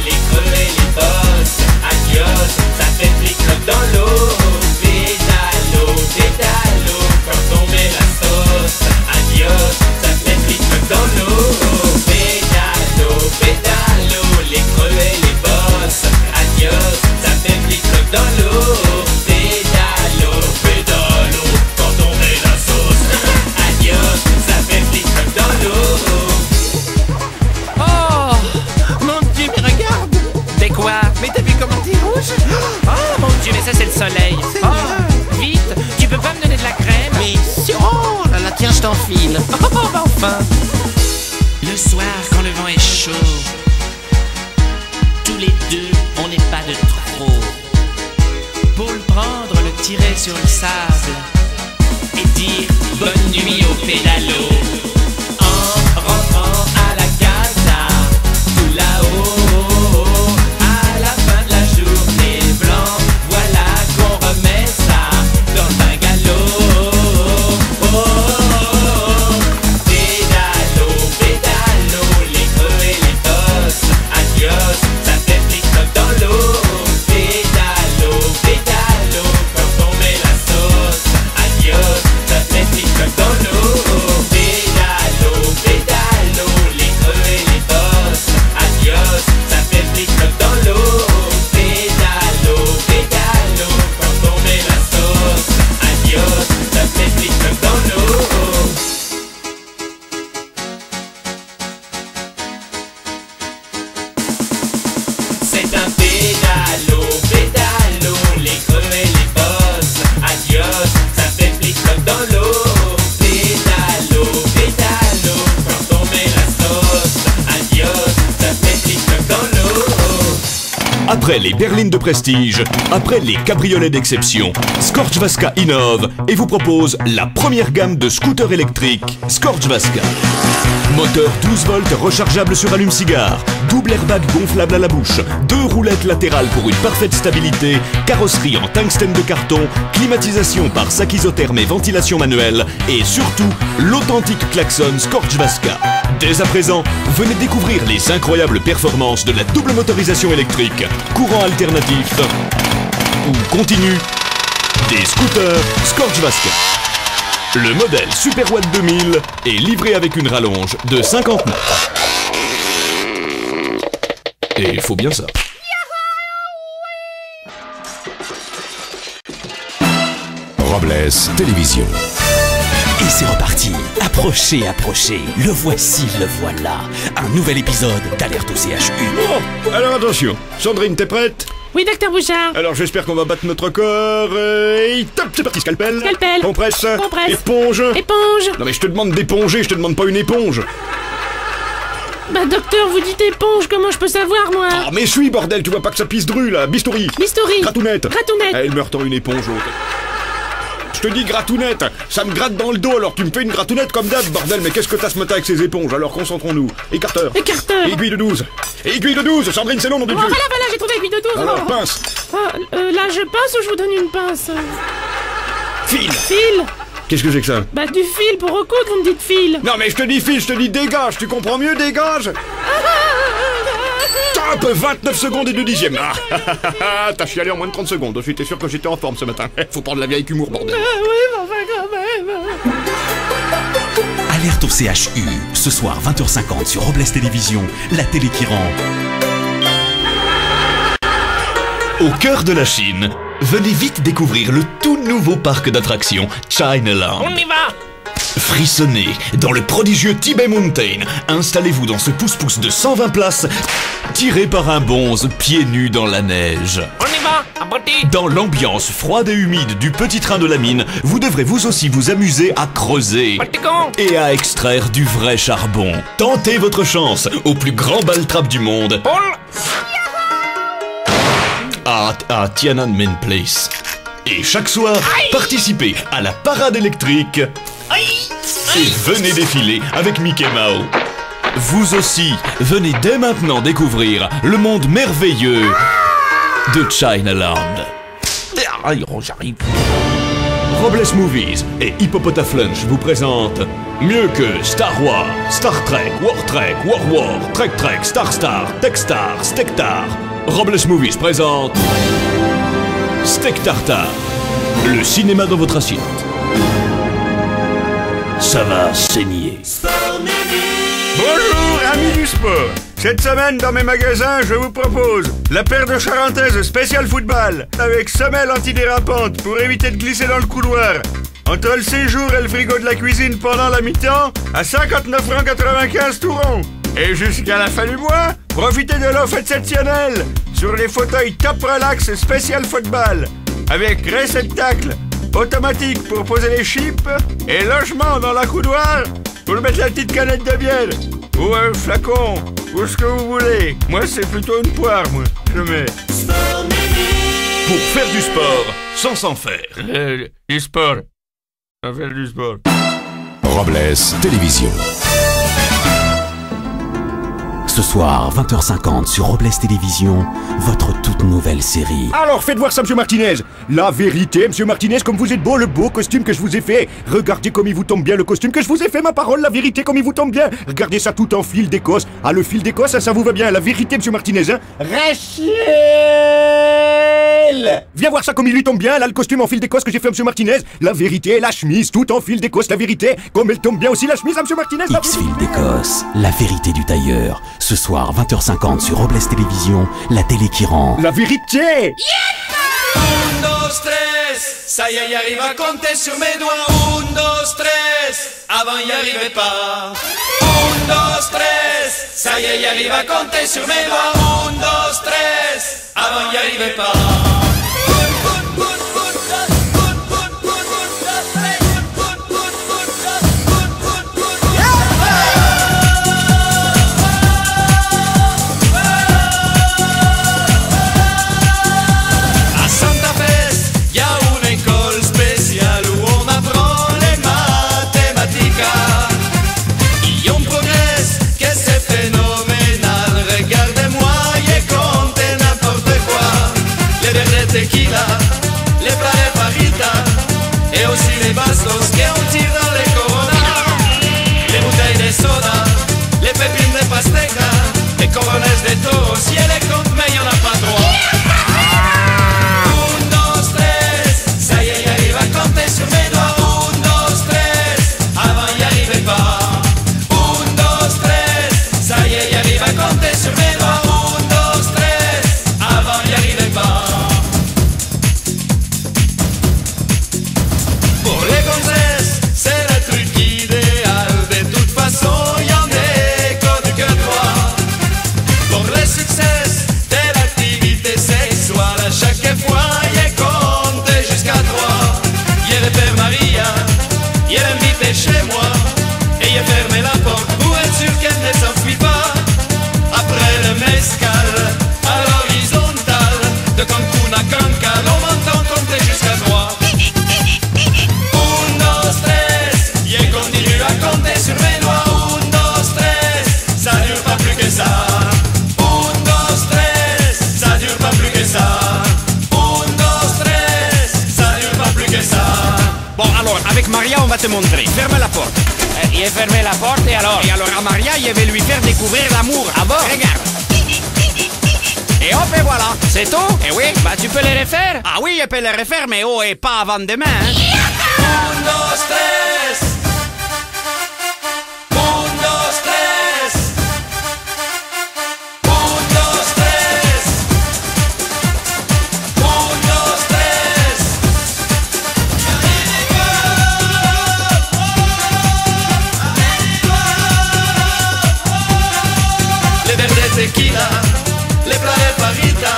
les creux et les bosses. Adios, ça fait flic-floc dans l'eau. Pédalo, quand on met la sauce. Adios, ça fait flic-floc dans l'eau. Pédalo, les creux et les bosses. Adios, ça fait flic-floc dans l'eau. Pédalo, quand on met la sauce. Adios, ça fait flic-floc dans l'eau. Oh, mon Dieu, mais regarde. C'est quoi? Mais t'as vu comment t'es rouge? Oh mon Dieu, mais ça c'est le soleil. Oh, vite, tu peux pas me donner de la crème? Mais si, oh là là, tiens, je t'enfile. Oh, bah enfin. Le soir, quand le vent est chaud, tous les deux, on n'est pas de trop. Pour le prendre, le tirer sur le sable et dire bonne nuit au pédalo. Après les berlines de prestige, après les cabriolets d'exception, Scorchvaska innove et vous propose la première gamme de scooters électriques Scorchvaska. Moteur 12 volts rechargeable sur allume-cigare, double airbag gonflable à la bouche, 2 roulettes latérales pour une parfaite stabilité, carrosserie en tungstène de carton, climatisation par sac isotherme et ventilation manuelle, et surtout, l'authentique klaxon Scorchvaska. Dès à présent, venez découvrir les incroyables performances de la double motorisation électrique, courant alternatif ou continu des scooters Scorchvaska. Le modèle Super Watt 2000 est livré avec une rallonge de 50 mètres. Et il faut bien ça. Robles Télévision. Et c'est reparti. Approchez, approchez. Le voici, le voilà. Un nouvel épisode d'Alerte au CHU. Bon, alors attention. Sandrine, t'es prête? Oui, docteur Bouchard. Alors j'espère qu'on va battre notre record. Et top, c'est parti, scalpel. Scalpel. Compresse. Compresse. Éponge. Éponge. Non mais je te demande d'éponger, je te demande pas une éponge. Bah docteur, vous dites éponge, comment je peux savoir, moi? Ah mais suis, bordel, tu vois pas que ça pisse dru, là. Bistouri. Bistouri. Gratounette. Gratounette. Elle meurt en une éponge, l'autre. Je te dis gratounette, ça me gratte dans le dos alors tu me fais une gratounette comme d'hab, bordel, mais qu'est-ce que t'as ce matin avec ces éponges? Alors concentrons-nous. Écarteur. Écarteur. Aiguille de 12. Aiguille de 12, Sandrine, c'est long, nom de Dieu. Voilà, j'ai trouvé aiguille de 12. Alors, pince. Là, je pince ou je vous donne une pince? Fil. Fil. Qu'est-ce que c'est que ça? Bah du fil pour recoudre, vous me dites fil. Non mais je te dis fil, je te dis dégage, tu comprends mieux, dégage. Top, 29 secondes et 2 dixièmes. Ah, t'as chialé en moins de 30 secondes, j'étais sûr que j'étais en forme ce matin. Faut prendre la vieille avec humour, bordel. Oui, mais enfin quand même. Alerte au CHU. Ce soir, 20h50 sur Robles Télévision, la télé qui rend. Au cœur de la Chine, venez vite découvrir le tout nouveau parc d'attractions Chinaland. On y va. Frissonnez dans le prodigieux Tibet Mountain. Installez-vous dans ce pouce-pouce de 120 places, tiré par un bonze pieds nus dans la neige. On y va, abruti. Dans l'ambiance froide et humide du petit train de la mine, vous devrez vous aussi vous amuser à creuser et à extraire du vrai charbon. Tentez votre chance au plus grand bal-trap du monde. À Tiananmen Place. Et chaque soir, participez à la parade électrique et venez défiler avec Mickey Mouse. Vous aussi, venez dès maintenant découvrir le monde merveilleux de Chinaland. J'arrive. Robles Movies et Hippopotaflunch vous présentent mieux que Star Wars, Star Trek, War Trek, War, Trek, Star, Techstar, Steaktar. Robles Movies présente Steak Tartare, le cinéma dans votre assiette. Ça va saigner. Bonjour, amis du sport. Cette semaine, dans mes magasins, je vous propose la paire de charentaises spécial football avec semelle antidérapante pour éviter de glisser dans le couloir. Entre le séjour et le frigo de la cuisine pendant la mi-temps, à 59,95 € tout rond. Et jusqu'à la fin du mois, profitez de l'offre exceptionnelle sur les fauteuils Top Relax spécial football avec réceptacle automatique pour poser les chips et logement dans la coudoir pour mettre la petite canette de bière ou un flacon ou ce que vous voulez. Moi, c'est plutôt une poire, moi. Je mets. Pour faire du sport sans s'en faire. Du sport. On va faire du sport. Robles Télévision. Ce soir, 20h50 sur Robles Télévision, votre toute nouvelle série. Alors faites voir ça, monsieur Martinez. La vérité, monsieur Martinez, comme vous êtes beau, le beau costume que je vous ai fait. Regardez comme il vous tombe bien le costume que je vous ai fait, ma parole, la vérité comme il vous tombe bien. Regardez ça tout en fil d'Écosse. Ah, le fil d'Écosse, ça vous va bien. La vérité, monsieur Martinez, hein. Rachel! Viens voir ça comme il lui tombe bien, là, le costume en fil d'Écosse que j'ai fait à monsieur Martinez. La vérité, la chemise, tout en fil d'Écosse, la vérité. Comme elle tombe bien aussi, la chemise à monsieur Martinez. X-Fil d'Écosse, la vérité du tailleur. Ce soir, 20h50 sur Robles Télévision, la télé qui rend. La vérité! Un, dos, tres, ça y est, j'arrive à compter sur mes doigts. Un, dos, tres, avant y arrivais pas. Un, dos, tres, ça y est, j'arrive à compter sur mes doigts. Un, dos, tres, avant y arrivais pas. Bon, alors, avec Maria, on va te montrer. Ferme la porte. Il a fermé la porte et alors? Et alors, à Maria, je vais lui faire découvrir l'amour. Ah bon? Regarde. Et hop, et voilà. C'est tout? Et oui. Bah, tu peux les refaire? Ah oui, je peux les refaire, mais oh, et pas avant demain, hein. 1, 2, 3. 1, 2, 3. 1, 2, 3. 1, 2, 3. Les verres de tequila, les plats de fajita,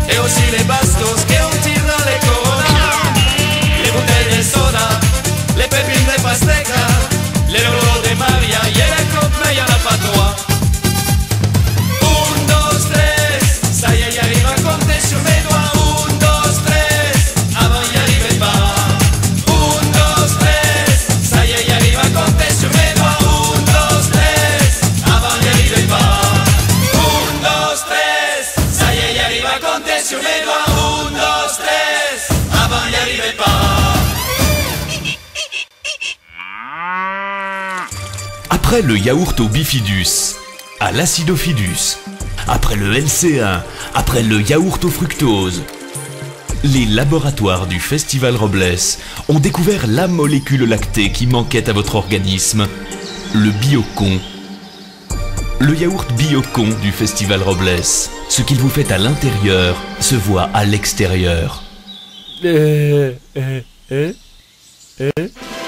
et aussi les bastos qu'on tire dans les coronas, les bouteilles de soda, les pépines de pasteca, les rouleaux de Maria, y la coupe, mais y'en a pas trois. 1, 2, 3, ça y est, j'arrive à compter sur mes doigts. 1, 2, 3, avant y arrivais pas. 1, 2, 3, ça y est, j'arrive à compter sur mes doigts. 1, 2, 3, avant y arrivais pas. 1, 2, 3, ça y est, j'arrive à compter sur mes doigts. 1, 2, 3, avant y arrivais pas. Après le yaourt au bifidus, à l'acidofidus, après le LC1, après le yaourt au fructose, les laboratoires du Festival Robles ont découvert la molécule lactée qui manquait à votre organisme, le Biocon. Le yaourt Biocon du Festival Robles. Ce qu'il vous fait à l'intérieur se voit à l'extérieur.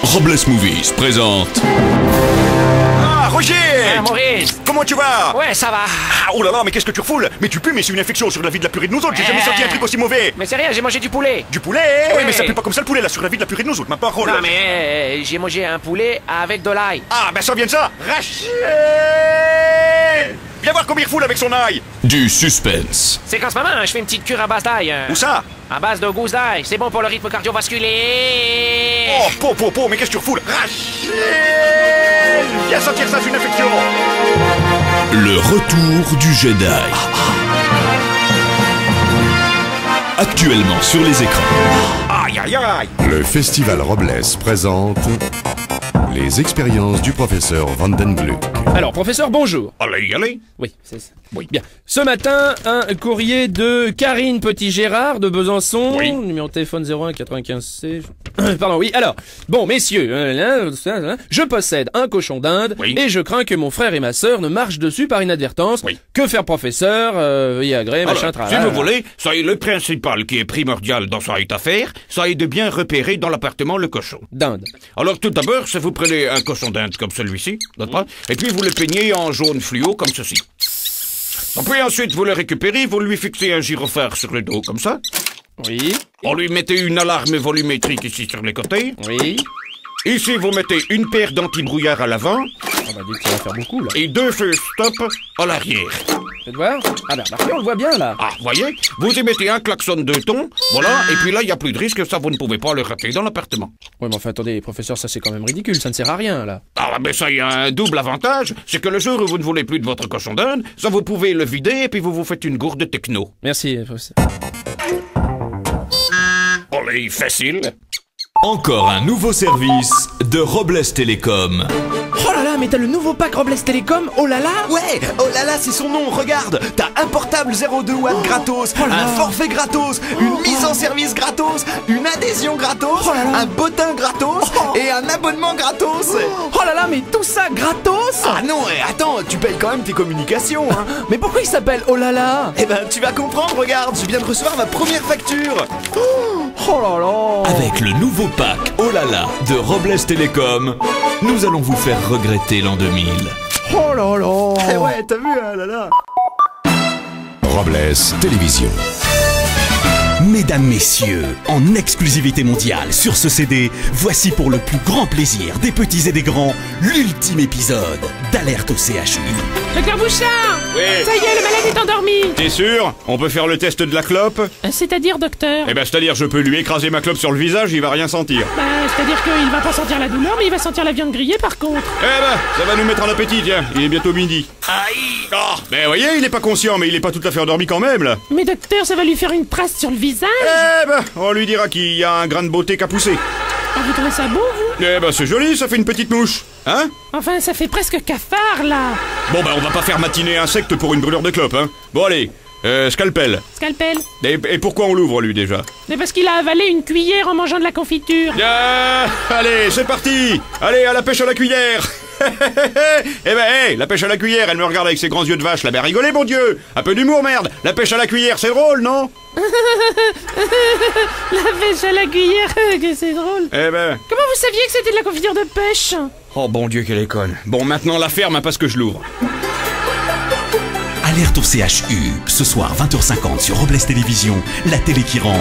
Robles Movies présente... Ah, Roger! Ah, Maurice! Comment tu vas? Ouais, ça va. Ah, oh là là, mais qu'est-ce que tu refoules? Mais tu pues, mais c'est une infection sur la vie de la purée de nous autres. J'ai jamais senti un truc aussi mauvais. Mais c'est rien, j'ai mangé du poulet. Du poulet? Oui, mais ça pue pas comme ça le poulet, là, sur la vie de la purée de nous autres, ma parole. Non, mais j'ai mangé un poulet avec de l'ail. Ah, ben ça vient de ça. Rachel! Viens voir comment il refoule avec son ail. Du suspense. C'est qu'en ce moment, je fais une petite cure à base d'ail. Où ça? À base de gousse d'ail. C'est bon pour le rythme cardiovasculaire. Oh, mais qu'est-ce que tu refoules? Rachel! Viens sentir ça, c'est une infection. Le retour du Jedi. Actuellement sur les écrans. Aïe, aïe, aïe. Le Festival Robles présente les expériences du professeur Vandenbluck. Alors, professeur, bonjour. Allez, allez. Oui, c'est ça. Oui, bien. Ce matin, un courrier de Karine Petit-Gérard de Besançon. Oui. Numéro de téléphone 01 95 C. Pardon, oui. Alors, bon, messieurs, je possède un cochon d'Inde et je crains que mon frère et ma sœur ne marchent dessus par inadvertance. Oui. Que faire, professeur? Veuillez agréer, machin, travail. Si vous voulez, ça est le principal qui est primordial dans cette affaire, ça est de bien repérer dans l'appartement le cochon. D'Inde. Alors tout d'abord, si vous prenez un cochon d'Inde comme celui-ci, et puis vous le peignez en jaune fluo comme ceci. Et puis ensuite vous le récupérez, vous lui fixez un gyrophare sur le dos comme ça. Oui. On lui mettez une alarme volumétrique ici sur les côtés. Oui. Ici vous mettez une paire d'anti-brouillard à l'avant. On va dire que ça va faire beaucoup là. Et 2 feux stop à l'arrière. Faites voir. Ah ben, on le voit bien là. Ah, voyez, vous y mettez un klaxon 2 tons, voilà, et puis là, il n'y a plus de risque, ça, vous ne pouvez pas le rater dans l'appartement. Oui, mais enfin, attendez, professeur, ça c'est quand même ridicule, ça ne sert à rien, là. Ah, mais ça, il y a un double avantage, c'est que le jour où vous ne voulez plus de votre cochon d'Inde, ça, vous pouvez le vider, et puis vous vous faites une gourde techno. Merci, professeur. Allez, facile. Encore un nouveau service de Robles Télécom. Oh là là, mais t'as le nouveau pack Robles Télécom, oh là là. Ouais, oh là là, c'est son nom, regarde. T'as un portable 0,2 watts gratos, un forfait gratos, une mise en service gratos, une adhésion gratos, un bottin gratos et un abonnement gratos. Oh là là, mais tout ça gratos. Ah non, attends, tu payes quand même tes communications, hein. Mais pourquoi il s'appelle oh là là? Eh ben, tu vas comprendre, regarde, je viens de recevoir ma première facture. Oh là là. Avec le nouveau pack Oh là là de Robles Télécom, nous allons vous faire regretter l'an 2000. Oh là là. Eh ouais, t'as vu, ah là là. Robles Télévision. Mesdames, messieurs, en exclusivité mondiale sur ce CD, voici pour le plus grand plaisir des petits et des grands, l'ultime épisode d'Alerte au CHU. Docteur Bouchard! Oui. Ça y est, le malade est endormi! T'es sûr? On peut faire le test de la clope? C'est-à-dire, docteur? Eh ben, c'est-à-dire, je peux lui écraser ma clope sur le visage, il va rien sentir. Bah, c'est-à-dire qu'il va pas sentir la douleur, mais il va sentir la viande grillée par contre. Eh ben, ça va nous mettre en appétit, tiens. Il est bientôt midi. Aïe! Oh, ben voyez, il est pas conscient, mais il est pas tout à fait endormi quand même, là. Mais docteur, ça va lui faire une trace sur le visage? Eh ben, on lui dira qu'il y a un grain de beauté qu'à pousser. Vous trouvez ça beau, vous? Eh ben c'est joli, ça fait une petite mouche. Hein? Enfin, ça fait presque cafard, là. Bon bah on va pas faire matinée insecte pour une brûlure de clope, hein. Bon allez, scalpel. Scalpel. Et pourquoi on l'ouvre lui déjà? C'est parce qu'il a avalé une cuillère en mangeant de la confiture. Allez, c'est parti. Allez, à la pêche à la cuillère. Eh ben, la pêche à la cuillère, elle me regarde avec ses grands yeux de vache, là, ben rigolez, mon Dieu. Un peu d'humour, merde. La pêche à la cuillère, c'est drôle, non? La pêche à la cuillère, que c'est drôle. Eh ben... Comment vous saviez que c'était de la confiture de pêche? Oh, bon Dieu, qu'elle est conne. Bon, maintenant, la ferme, hein, parce que je l'ouvre. Alerte au CHU, ce soir 20h50 sur Robles Télévision, la télé qui rend.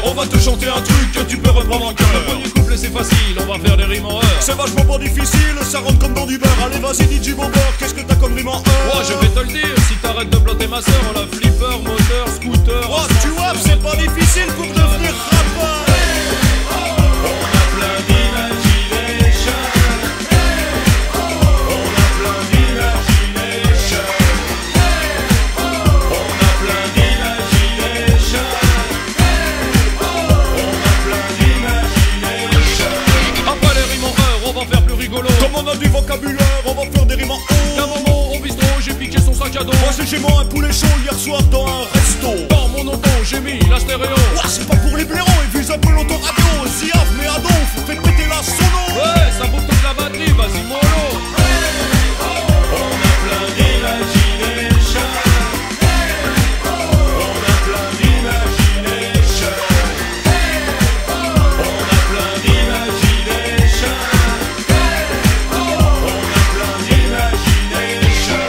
On va te chanter un truc que tu peux reprendre en cœur. Le premier couplet c'est facile, on va faire des rimes en heure. C'est vachement pas difficile, ça rentre comme dans du beurre. Allez vas-y DJ Bomber, qu'est-ce que t'as comme rime en heure? Ouais je vais te le dire, si t'arrêtes de planter ma soeur, on la flipper, moteur, scooter. Oh tu vois, c'est pas difficile pour devenir rappeur. On a plein d'imagination. On a plein d'imagination. On a plein d'imagination. Après les rimes en heure, on va faire plus rigolo. Comme on a du vocabulaire, on va faire des rimes en haut. D'un moment au bistrot, j'ai piqué son sac à dos. Moi j'ai chez moi un poulet chaud hier soir dans un resto. Dans mon auto, j'ai mis la stéréo. Ouah, c'est pas pour les blaireaux, ils visent un peu l'autoradio. Ziaf, mais Adolf, faites péter la sono. Ouais, ça bouffe toute la batterie, vas-y mollo. On a plein d'imagination. On a plein d'imagination. On a plein d'imagination. On a plein d'imagination.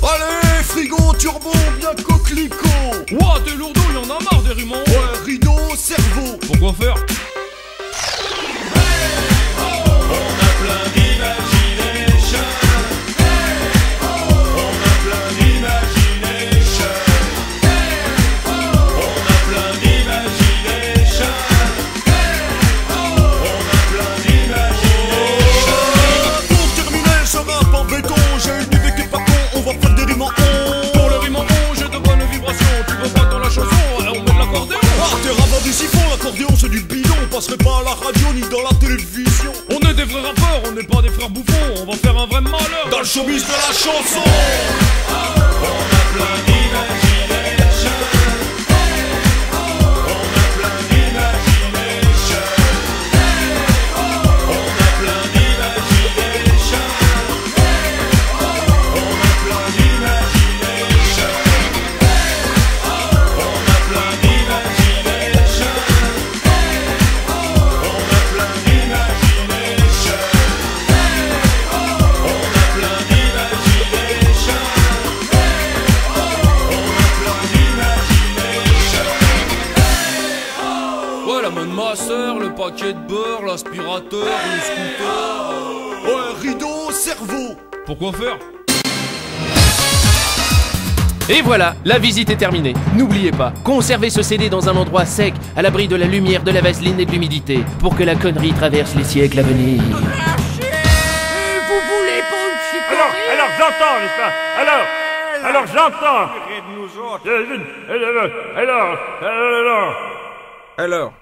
Allez, frigo, turbo, bien coquelicot. Ouah, t'es lourdeau, y'en a marre des rimes en haut. Ouais, rideau, cerveau. Pourquoi faire? On a plein d'imagination. On a plein d'imagination. On a plein d'imagination. On a plein d'imagination. Pour terminer ce rap en béton, j'ai une idée qui est pas con, on va faire des rimes en haut. Pour le rime en haut, j'ai de bonnes vibrations. Tu veux pas dans la chanson, on met de l'accordéon. Ah, t'es rabat du siphon, l'accordéon c'est du bidon. On passerait pas à la radio ni dans la télévision. On est des vrais rappeurs, on n'est pas des frères bouffons. On va faire un vrai malheur dans le showbiz de la chanson. On a plein d'imagination. On a plein d'imagination. On a plein d'imagination. On a plein d'imagination. On a plein d'imagination. On a plein d'imagination. On a plein d'imagination. Ouais, la main de ma sœur, le paquet de beurre, l'aspirateur, le scooter. Ouais, rideau, cerveau. Pourquoi faire? Et voilà, la visite est terminée. N'oubliez pas, conservez ce CD dans un endroit sec, à l'abri de la lumière, de la vaseline et de l'humidité, pour que la connerie traverse les siècles à venir. Vous voulez pas une chicorée? Alors j'entends, n'est-ce pas? Alors j'entends. Alors.